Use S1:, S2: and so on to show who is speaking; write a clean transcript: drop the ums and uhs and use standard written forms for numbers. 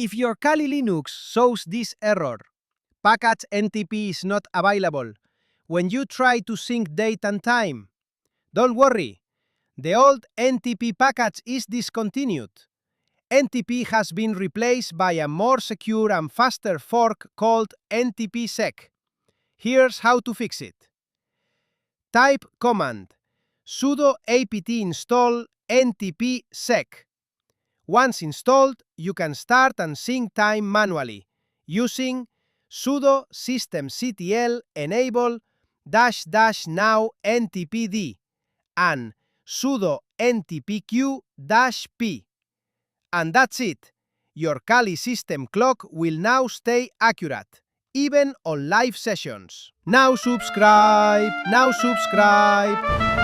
S1: If your Kali Linux shows this error, package NTP is not available when you try to sync date and time, don't worry. The old NTP package is discontinued. NTP has been replaced by a more secure and faster fork called NTPsec. Here's how to fix it. Type command sudo apt install ntpsec. Once installed, you can start and sync time manually using sudo systemctl enable --now ntpd and sudo ntpq -p. And that's it. Your Kali system clock will now stay accurate, even on live sessions. Now subscribe! Now subscribe!